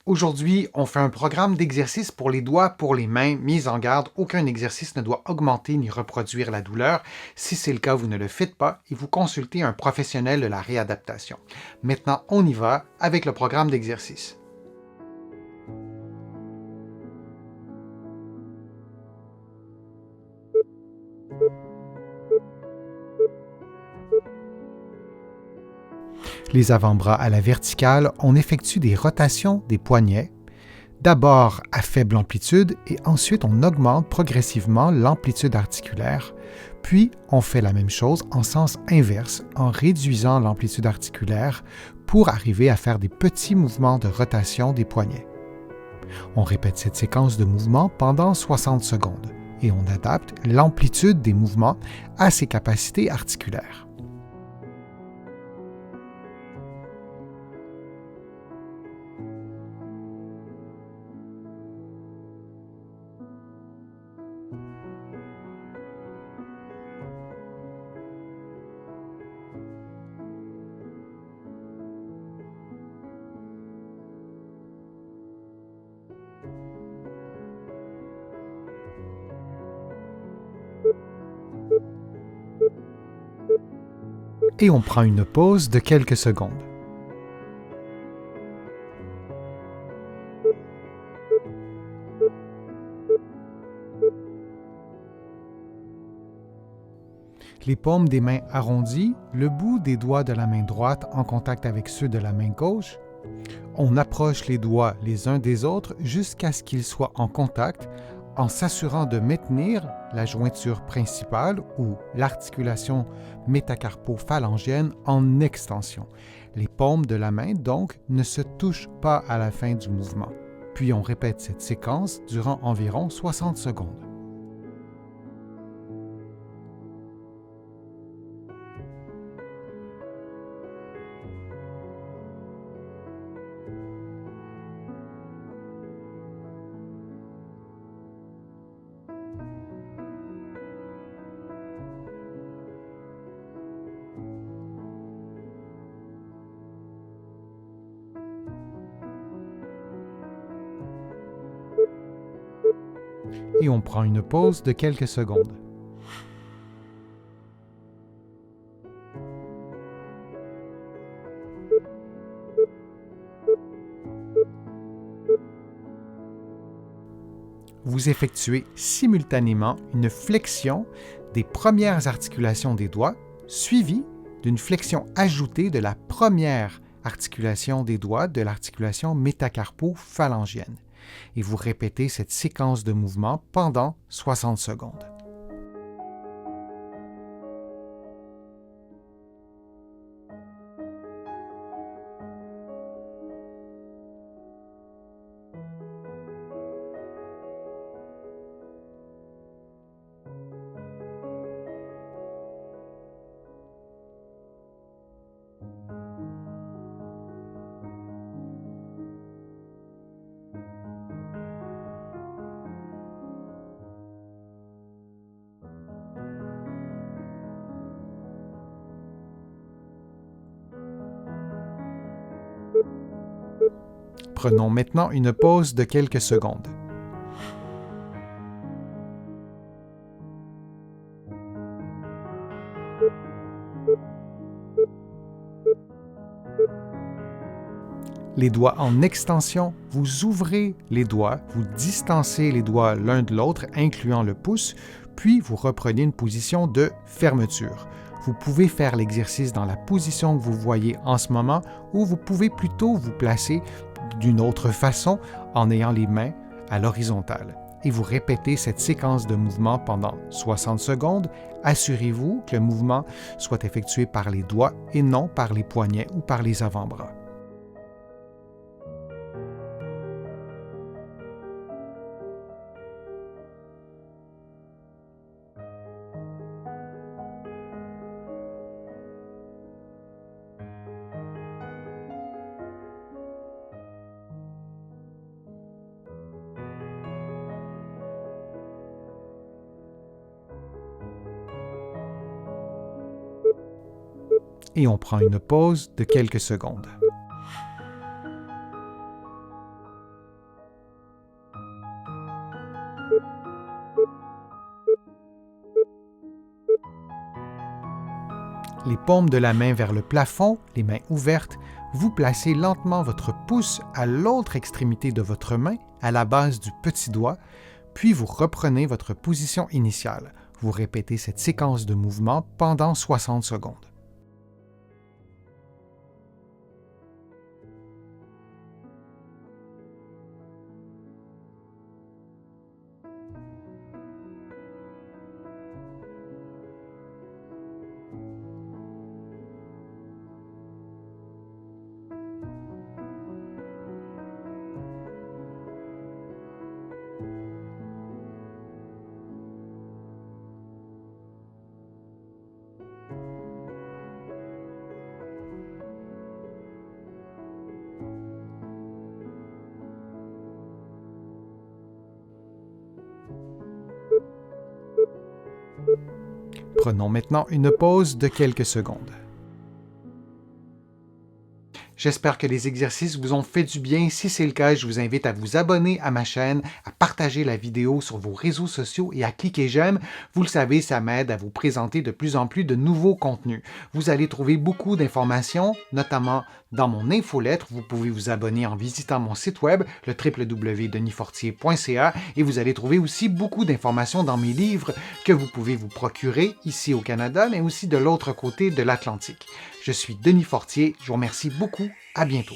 Aujourd'hui, on fait un programme d'exercice pour les doigts, pour les mains. Mise en garde, aucun exercice ne doit augmenter ni reproduire la douleur. Si c'est le cas, vous ne le faites pas et vous consultez un professionnel de la réadaptation. Maintenant, on y va avec le programme d'exercice. Les avant-bras à la verticale, on effectue des rotations des poignets, d'abord à faible amplitude et ensuite on augmente progressivement l'amplitude articulaire, puis on fait la même chose en sens inverse en réduisant l'amplitude articulaire pour arriver à faire des petits mouvements de rotation des poignets. On répète cette séquence de mouvements pendant 60 secondes et on adapte l'amplitude des mouvements à ses capacités articulaires. Et on prend une pause de quelques secondes. Les paumes des mains arrondies, le bout des doigts de la main droite en contact avec ceux de la main gauche. On approche les doigts les uns des autres jusqu'à ce qu'ils soient en contact en s'assurant de maintenir la jointure principale ou l'articulation métacarpo-phalangienne en extension. Les paumes de la main, donc, ne se touchent pas à la fin du mouvement. Puis on répète cette séquence durant environ 60 secondes. Et on prend une pause de quelques secondes. Vous effectuez simultanément une flexion des premières articulations des doigts, suivie d'une flexion ajoutée de la première articulation des doigts de l'articulation métacarpo-phalangienne. Et vous répétez cette séquence de mouvements pendant 60 secondes. Prenons maintenant une pause de quelques secondes. Les doigts en extension, vous ouvrez les doigts, vous distancez les doigts l'un de l'autre, incluant le pouce, puis vous reprenez une position de fermeture. Vous pouvez faire l'exercice dans la position que vous voyez en ce moment ou vous pouvez plutôt vous placer d'une autre façon en ayant les mains à l'horizontale. Et vous répétez cette séquence de mouvements pendant 60 secondes. Assurez-vous que le mouvement soit effectué par les doigts et non par les poignets ou par les avant-bras. Et on prend une pause de quelques secondes. Les paumes de la main vers le plafond, les mains ouvertes, vous placez lentement votre pouce à l'autre extrémité de votre main, à la base du petit doigt, puis vous reprenez votre position initiale. Vous répétez cette séquence de mouvements pendant 60 secondes. Prenons maintenant une pause de quelques secondes. J'espère que les exercices vous ont fait du bien. Si c'est le cas, je vous invite à vous abonner à ma chaîne, à partager la vidéo sur vos réseaux sociaux et à cliquer j'aime. Vous le savez, ça m'aide à vous présenter de plus en plus de nouveaux contenus. Vous allez trouver beaucoup d'informations, notamment dans mon infolettre. Vous pouvez vous abonner en visitant mon site web, le www.denisfortier.ca, et vous allez trouver aussi beaucoup d'informations dans mes livres que vous pouvez vous procurer ici au Canada, mais aussi de l'autre côté de l'Atlantique. Je suis Denis Fortier, je vous remercie beaucoup, à bientôt.